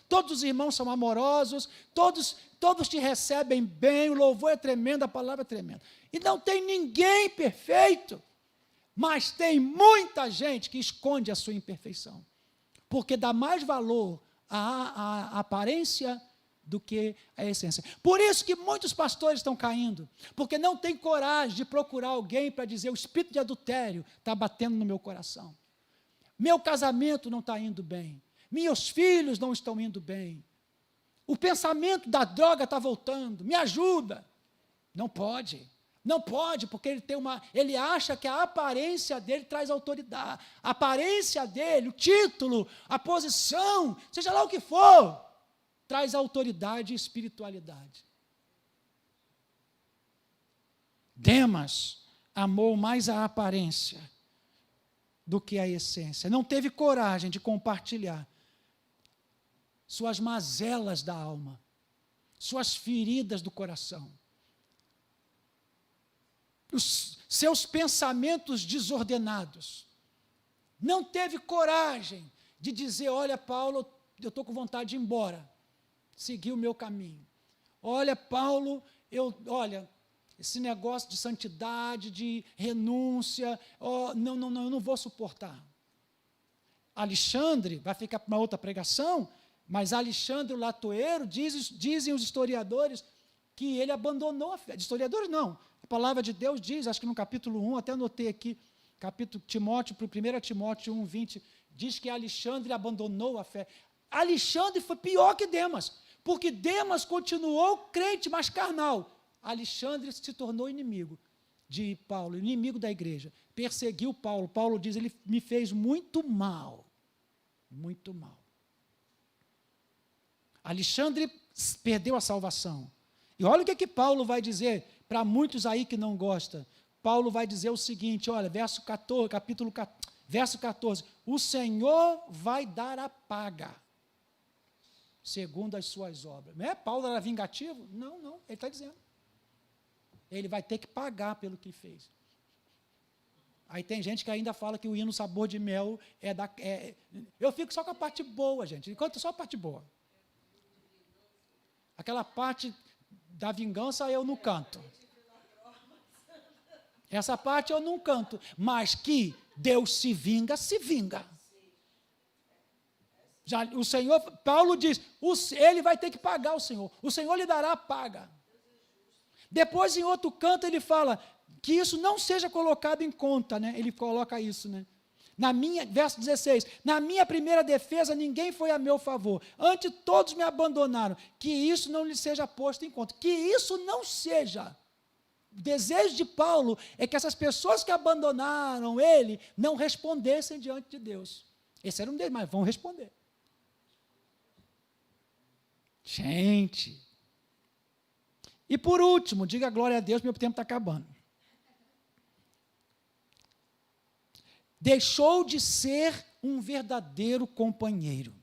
todos os irmãos são amorosos, todos te recebem bem, o louvor é tremendo, a palavra é tremenda. E não tem ninguém perfeito, mas tem muita gente que esconde a sua imperfeição, porque dá mais valor à aparência do que a essência. Por isso que muitos pastores estão caindo, porque não tem coragem de procurar alguém para dizer, o espírito de adultério está batendo no meu coração. Meu casamento não está indo bem. Meus filhos não estão indo bem. O pensamento da droga está voltando. Me ajuda. Não pode. Não pode, porque ele acha que a aparência dele traz autoridade. A aparência dele, o título, a posição, seja lá o que for, traz autoridade e espiritualidade. Demas amou mais a aparência do que a essência. Não teve coragem de compartilhar suas mazelas da alma, suas feridas do coração, os seus pensamentos desordenados. Não teve coragem de dizer: olha, Paulo, eu estou com vontade de ir embora, seguir o meu caminho. Olha, Paulo, olha, esse negócio de santidade, de renúncia, não, eu não vou suportar. Alexandre, vai ficar para uma outra pregação, mas Alexandre o Latoeiro, dizem os historiadores, que ele abandonou a fé. De historiadores não, a palavra de Deus diz, acho que no capítulo 1, até anotei aqui, capítulo Timóteo, para o 1 Timóteo 1, 20, diz que Alexandre abandonou a fé. Alexandre foi pior que Demas, porque Demas continuou crente, mas carnal. Alexandre se tornou inimigo de Paulo, inimigo da igreja, perseguiu Paulo. Paulo diz: ele me fez muito mal, muito mal. Alexandre perdeu a salvação. E olha o que Paulo vai dizer para muitos aí que não gostam. Paulo vai dizer o seguinte, olha, verso 14, verso 14, o Senhor vai dar a paga, segundo as suas obras. Não é? Paulo era vingativo? Não, ele está dizendo. Ele vai ter que pagar pelo que fez. Aí tem gente que ainda fala que o hino Sabor de Mel eu fico só com a parte boa, gente, enquanto só a parte boa. Aquela parte da vingança eu não canto. Essa parte eu não canto, mas que Deus se vinga, se vinga. Já, o Senhor, Paulo diz, ele vai ter que pagar o Senhor lhe dará a paga. Depois, em outro canto, ele fala que isso não seja colocado em conta, né? Ele coloca isso, né? Verso 16, na minha primeira defesa, ninguém foi a meu favor, antes todos me abandonaram, que isso não lhe seja posto em conta, que isso não seja. O desejo de Paulo é que essas pessoas que abandonaram ele não respondessem diante de Deus. Esse era um deles, mas vão responder. Gente. E por último, diga glória a Deus, meu tempo está acabando. Deixou de ser um verdadeiro companheiro.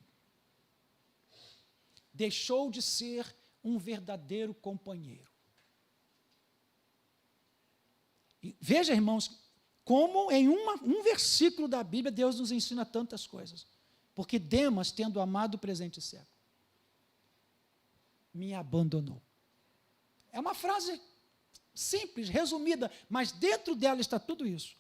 Deixou de ser um verdadeiro companheiro. E veja, irmãos, como em um versículo da Bíblia Deus nos ensina tantas coisas. Porque Demas, tendo amado o presente século, me abandonou. É uma frase simples, resumida, mas dentro dela está tudo isso.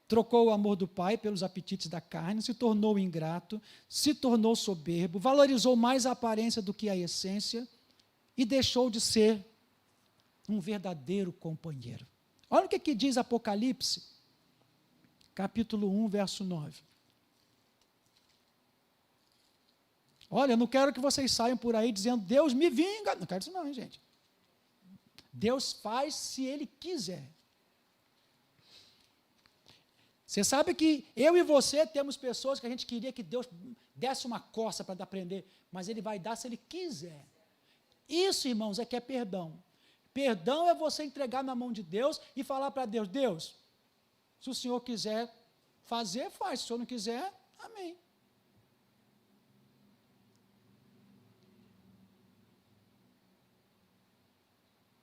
Trocou o amor do Pai pelos apetites da carne, se tornou ingrato, se tornou soberbo, valorizou mais a aparência do que a essência e deixou de ser um verdadeiro companheiro. Olha o que diz Apocalipse, capítulo 1, verso 9. Olha, eu não quero que vocês saiam por aí dizendo, Deus me vinga. Não quero isso não, hein, gente. Deus faz se Ele quiser. Você sabe que eu e você temos pessoas que a gente queria que Deus desse uma coça para aprender, mas Ele vai dar se Ele quiser. Isso, irmãos, é que é perdão. Perdão é você entregar na mão de Deus e falar para Deus, Deus, se o Senhor quiser fazer, faz. Se o Senhor não quiser, amém.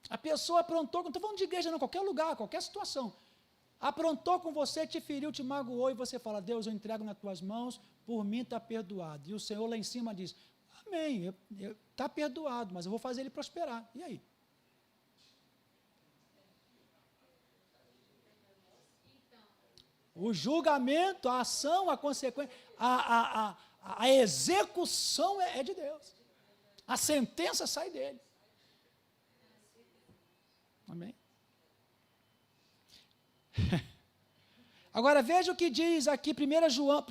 A pessoa aprontou, não estou falando de igreja não, qualquer lugar, qualquer situação. Aprontou com você, te feriu, te magoou, e você fala, Deus, eu entrego nas tuas mãos, por mim está perdoado. E o Senhor lá em cima diz, amém, está perdoado, mas eu vou fazer ele prosperar. E aí? O julgamento, a ação, a consequência, a execução é de Deus. A sentença sai dele. Amém? Agora veja o que diz aqui 1 João,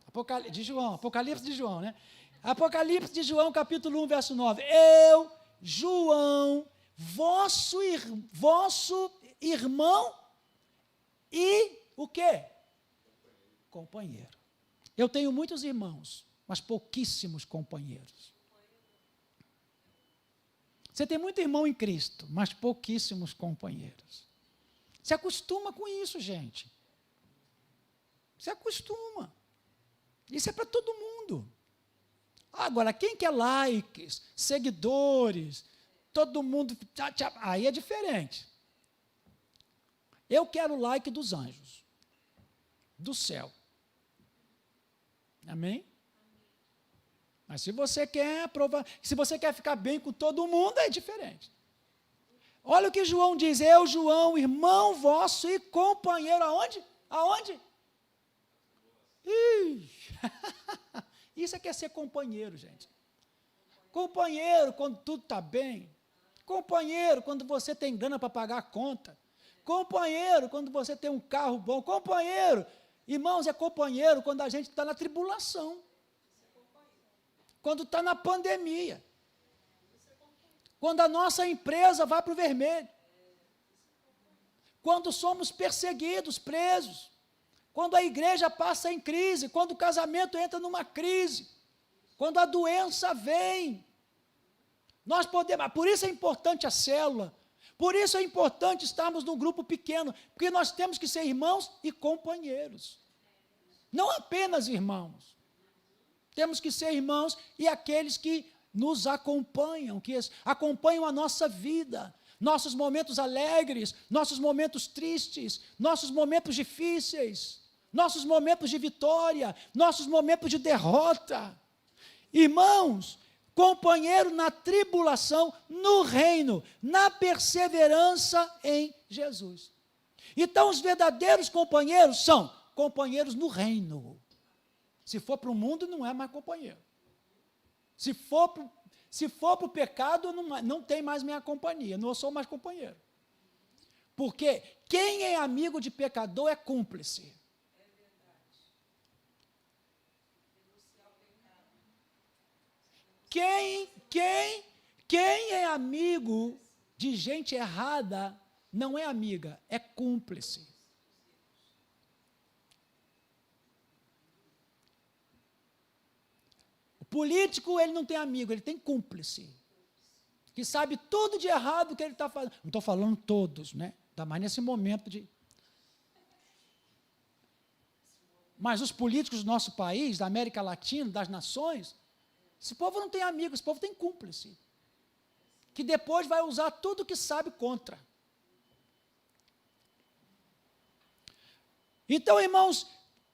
Apocalipse de João, né? Apocalipse de João, capítulo 1, verso 9. Eu, João, vosso irmão e o quê? Companheiro. Eu tenho muitos irmãos, mas pouquíssimos companheiros. Você tem muito irmão em Cristo, mas pouquíssimos companheiros. Se acostuma com isso, gente. Se acostuma. Isso é para todo mundo. Agora, quem quer likes, seguidores, todo mundo, aí é diferente. Eu quero o like dos anjos, do céu. Amém? Mas se você quer provar, se você quer ficar bem com todo mundo, é diferente. Olha o que João diz: eu, João, irmão vosso e companheiro, aonde? Aonde? Isso é que é ser companheiro, gente. Companheiro quando tudo está bem. Companheiro quando você tem grana para pagar a conta. Companheiro quando você tem um carro bom. Companheiro, irmãos, é companheiro quando a gente está na tribulação. Quando está na pandemia. Quando a nossa empresa vai para o vermelho. Quando somos perseguidos, presos. Quando a igreja passa em crise, quando o casamento entra numa crise, quando a doença vem, nós podemos, por isso é importante a célula, por isso é importante estarmos num grupo pequeno, porque nós temos que ser irmãos e companheiros, não apenas irmãos, temos que ser irmãos e aqueles que nos acompanham, que acompanham a nossa vida, nossos momentos alegres, nossos momentos tristes, nossos momentos difíceis, nossos momentos de vitória, nossos momentos de derrota. Irmãos, companheiro na tribulação, no reino, na perseverança em Jesus. Então, os verdadeiros companheiros são companheiros no reino. Se for para o mundo, não é mais companheiro. Se for para o pecado, não tem mais minha companhia, não sou mais companheiro. Porque quem é amigo de pecador é cúmplice. Quem é amigo de gente errada não é amiga, é cúmplice. O político, ele não tem amigo, ele tem cúmplice. Que sabe tudo de errado que ele está fazendo. Não estou falando todos, né? Ainda mais nesse momento de... Mas os políticos do nosso país, da América Latina, das nações, esse povo não tem amigo, esse povo tem cúmplice. Que depois vai usar tudo que sabe contra. Então, irmãos,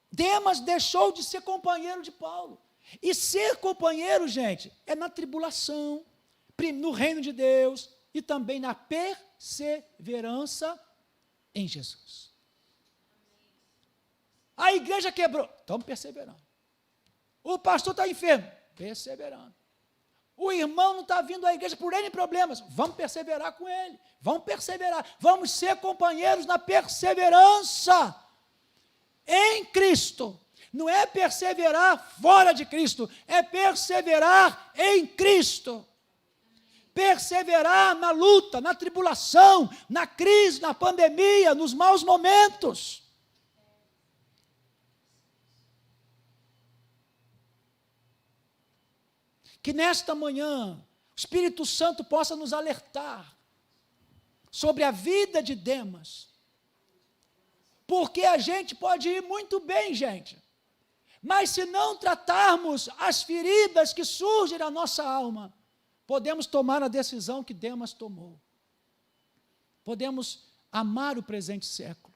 Demas deixou de ser companheiro de Paulo. E ser companheiro, gente, é na tribulação, no reino de Deus e também na perseverança em Jesus. A igreja quebrou, estamos perseverando. O pastor está enfermo, perseverando. O irmão não está vindo à igreja por N problemas, vamos perseverar com ele, vamos perseverar, vamos ser companheiros na perseverança em Cristo. Não é perseverar fora de Cristo, é perseverar em Cristo. Perseverar na luta, na tribulação, na crise, na pandemia, nos maus momentos. Que nesta manhã o Espírito Santo possa nos alertar sobre a vida de Demas. Porque a gente pode ir muito bem, gente. Mas se não tratarmos as feridas que surgem na nossa alma, podemos tomar a decisão que Demas tomou. Podemos amar o presente século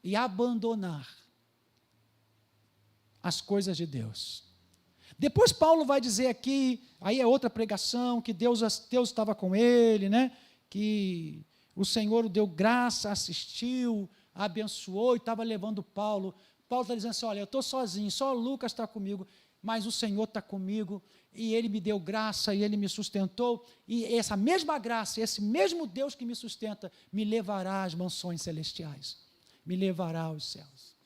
e abandonar as coisas de Deus. Depois Paulo vai dizer aqui, aí é outra pregação, que Deus estava com ele, né? Que o Senhor o deu graça, assistiu, abençoou e estava levando Paulo. Paulo está dizendo assim, olha, eu estou sozinho, só Lucas está comigo, mas o Senhor está comigo, e Ele me deu graça, e Ele me sustentou, e essa mesma graça, esse mesmo Deus que me sustenta, me levará às mansões celestiais, me levará aos céus.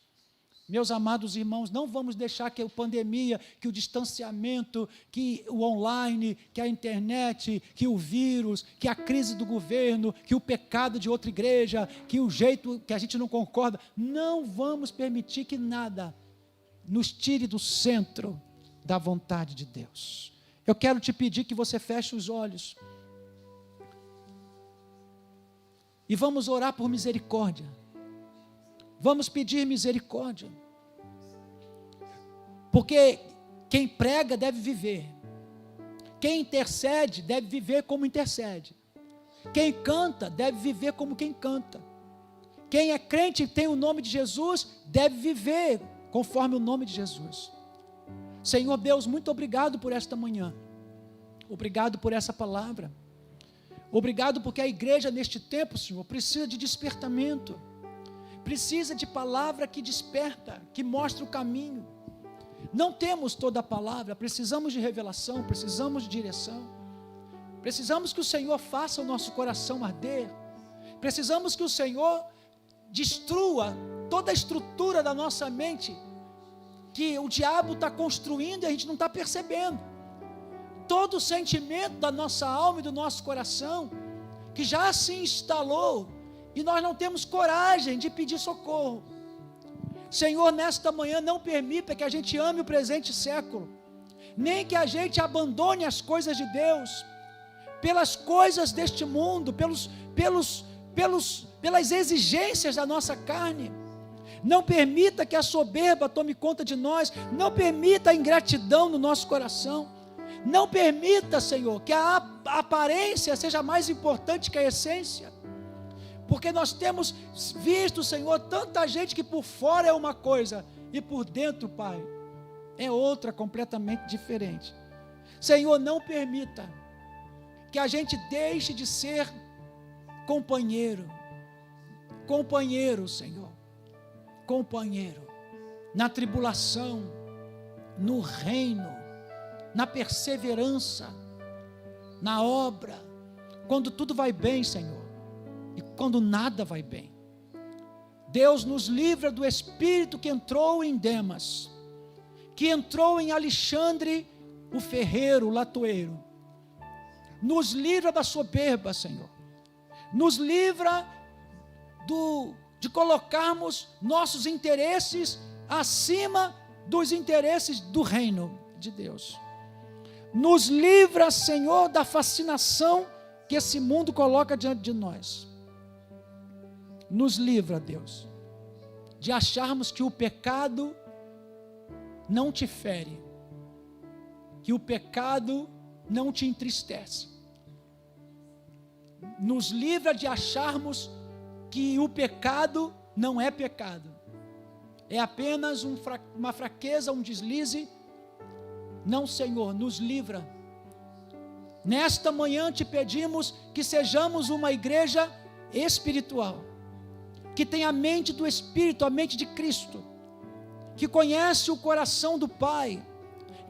Meus amados irmãos, não vamos deixar que a pandemia, que o distanciamento, que o online, que a internet, que o vírus, que a crise do governo, que o pecado de outra igreja, que o jeito que a gente não concorda, não vamos permitir que nada nos tire do centro da vontade de Deus. Eu quero te pedir que você feche os olhos e vamos orar por misericórdia. Vamos pedir misericórdia. Porque quem prega deve viver. Quem intercede deve viver como intercede. Quem canta deve viver como quem canta. Quem é crente e tem o nome de Jesus deve viver conforme o nome de Jesus. Senhor Deus, muito obrigado por esta manhã. Obrigado por essa palavra. Obrigado porque a igreja neste tempo, Senhor, precisa de despertamento. Precisa de palavra que desperta, que mostra o caminho. Não temos toda a palavra, precisamos de revelação, precisamos de direção. Precisamos que o Senhor faça o nosso coração arder. Precisamos que o Senhor destrua toda a estrutura da nossa mente, que o diabo está construindo e a gente não está percebendo. Todo o sentimento da nossa alma e do nosso coração, que já se instalou, e nós não temos coragem de pedir socorro. Senhor, nesta manhã não permita que a gente ame o presente século, nem que a gente abandone as coisas de Deus, pelas coisas deste mundo, pelas exigências da nossa carne. Não permita que a soberba tome conta de nós, não permita a ingratidão no nosso coração, não permita, Senhor, que a aparência seja mais importante que a essência, porque nós temos visto, Senhor, tanta gente que por fora é uma coisa e por dentro, Pai, é outra completamente diferente. Senhor, não permita que a gente deixe de ser companheiro, Senhor, companheiro, na tribulação, no reino, na perseverança, na obra, quando tudo vai bem, Senhor, e quando nada vai bem. Deus nos livra do espírito que entrou em Demas, que entrou em Alexandre, o ferreiro, o latoeiro. Nos livra da soberba, Senhor. Nos livra de colocarmos nossos interesses acima dos interesses do reino de Deus. Nos livra, Senhor, da fascinação que esse mundo coloca diante de nós. Nos livra, Deus, de acharmos que o pecado não te fere, que o pecado não te entristece. Nos livra de acharmos que o pecado não é pecado, é apenas uma fraqueza, um deslize. Não, Senhor, nos livra. Nesta manhã te pedimos que sejamos uma igreja espiritual, que tem a mente do Espírito, a mente de Cristo, que conhece o coração do Pai,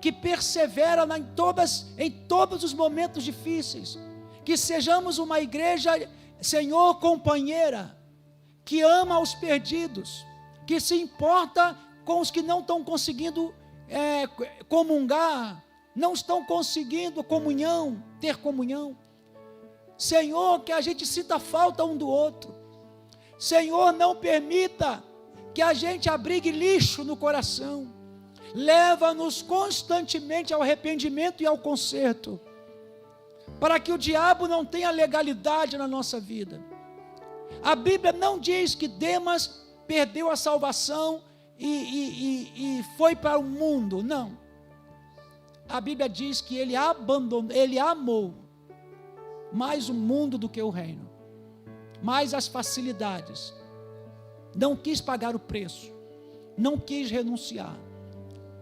que persevera em todos os momentos difíceis, que sejamos uma igreja, Senhor, companheira, que ama os perdidos, que se importa com os que não estão conseguindo comungar, não estão conseguindo ter comunhão. Senhor, que a gente sinta falta um do outro. Senhor, não permita que a gente abrigue lixo no coração. Leva-nos constantemente ao arrependimento e ao conserto, para que o diabo não tenha legalidade na nossa vida. A Bíblia não diz que Demas perdeu a salvação e foi para o mundo, não. A Bíblia diz que ele amou mais o mundo do que o reino, mais as facilidades, não quis pagar o preço, não quis renunciar,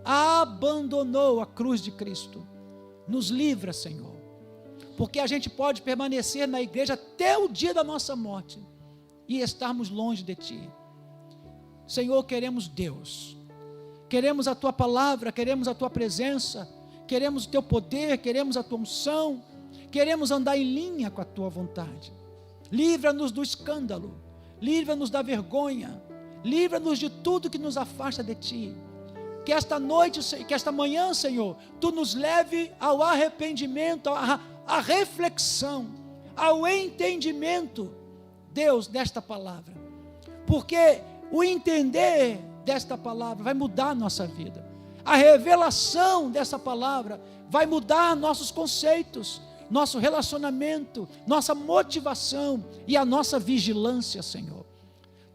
abandonou a cruz de Cristo. Nos livra, Senhor, porque a gente pode permanecer na igreja até o dia da nossa morte e estarmos longe de Ti. Senhor, queremos Deus, queremos a Tua palavra, queremos a Tua presença, queremos o Teu poder, queremos a Tua unção, queremos andar em linha com a Tua vontade. Livra-nos do escândalo, livra-nos da vergonha, livra-nos de tudo que nos afasta de Ti. Que esta noite, que esta manhã, Senhor, Tu nos leve ao arrependimento, à reflexão, ao entendimento, Deus, desta palavra, porque o entender desta palavra vai mudar a nossa vida, a revelação dessa palavra vai mudar nossos conceitos, nosso relacionamento, nossa motivação e a nossa vigilância, Senhor.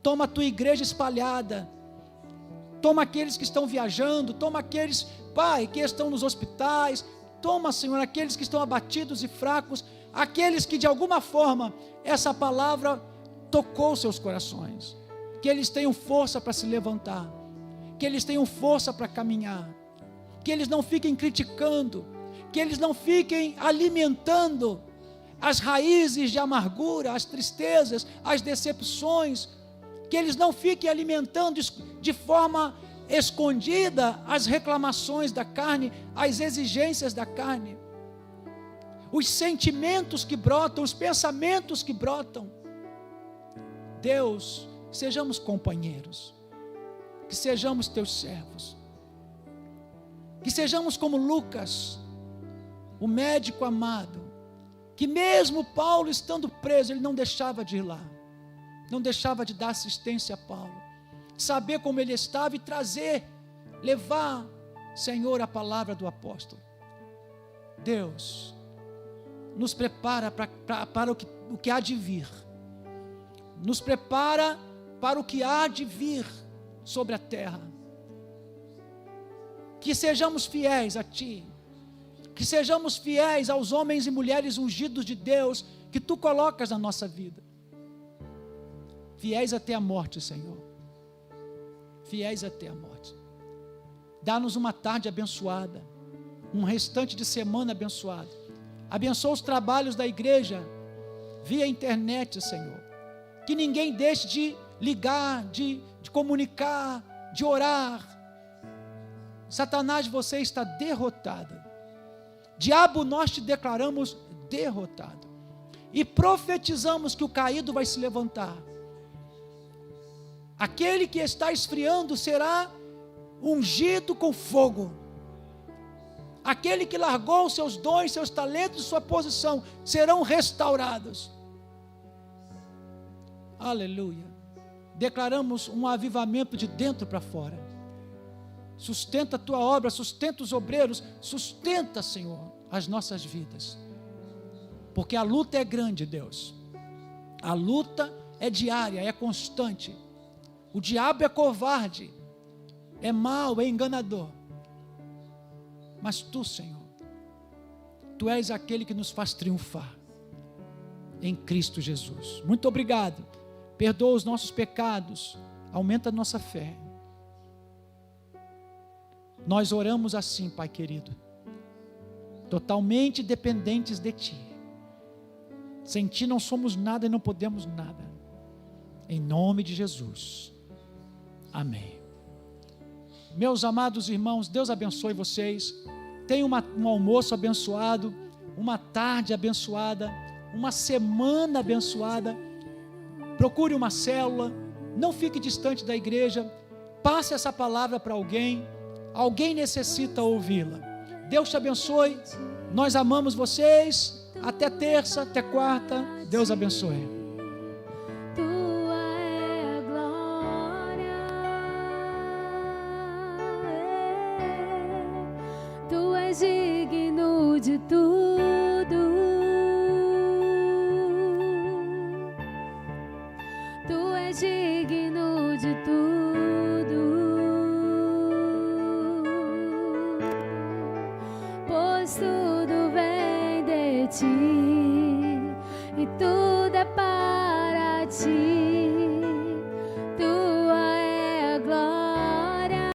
Toma a tua igreja espalhada, toma aqueles que estão viajando, toma aqueles, Pai, que estão nos hospitais, toma, Senhor, aqueles que estão abatidos e fracos, aqueles que de alguma forma essa palavra tocou seus corações, que eles tenham força para se levantar, que eles tenham força para caminhar, que eles não fiquem criticando, que eles não fiquem alimentando as raízes de amargura, as tristezas, as decepções, que eles não fiquem alimentando de forma escondida as reclamações da carne, as exigências da carne, os sentimentos que brotam, os pensamentos que brotam. Deus, sejamos companheiros, que sejamos teus servos, que sejamos como Lucas, o médico amado, que mesmo Paulo estando preso, ele não deixava de ir lá, não deixava de dar assistência a Paulo, saber como ele estava e trazer, levar, Senhor, a palavra do apóstolo. Deus, nos prepara para o que há de vir, nos prepara para o que há de vir sobre a terra, que sejamos fiéis a Ti, que sejamos fiéis aos homens e mulheres ungidos de Deus, que Tu colocas na nossa vida, fiéis até a morte, Senhor, fiéis até a morte. Dá-nos uma tarde abençoada, um restante de semana abençoado. Abençoa os trabalhos da igreja via internet, Senhor, que ninguém deixe de ligar, de comunicar, de orar. Satanás, você está derrotado. Diabo, nós te declaramos derrotado e profetizamos que o caído vai se levantar. Aquele que está esfriando será ungido com fogo. Aquele que largou seus dons, seus talentos, sua posição, serão restaurados. Aleluia. Declaramos um avivamento de dentro para fora. Sustenta a tua obra, sustenta os obreiros, sustenta, Senhor, as nossas vidas. Porque a luta é grande, Deus. A luta é diária, é constante. O diabo é covarde, é mau, é enganador. Mas Tu, Senhor, Tu és aquele que nos faz triunfar em Cristo Jesus. Muito obrigado. Perdoa os nossos pecados, aumenta a nossa fé. Nós oramos assim, Pai querido, totalmente dependentes de Ti. Sem Ti não somos nada e não podemos nada. Em nome de Jesus. Amém. Meus amados irmãos, Deus abençoe vocês. Tenham um almoço abençoado, uma tarde abençoada, uma semana abençoada. Procure uma célula, não fique distante da igreja, passe essa palavra para alguém, alguém necessita ouvi-la. Deus te abençoe, nós amamos vocês, até terça, até quarta, Deus abençoe. Digno de tudo, Tu és digno de tudo, pois tudo vem de Ti e tudo é para Ti.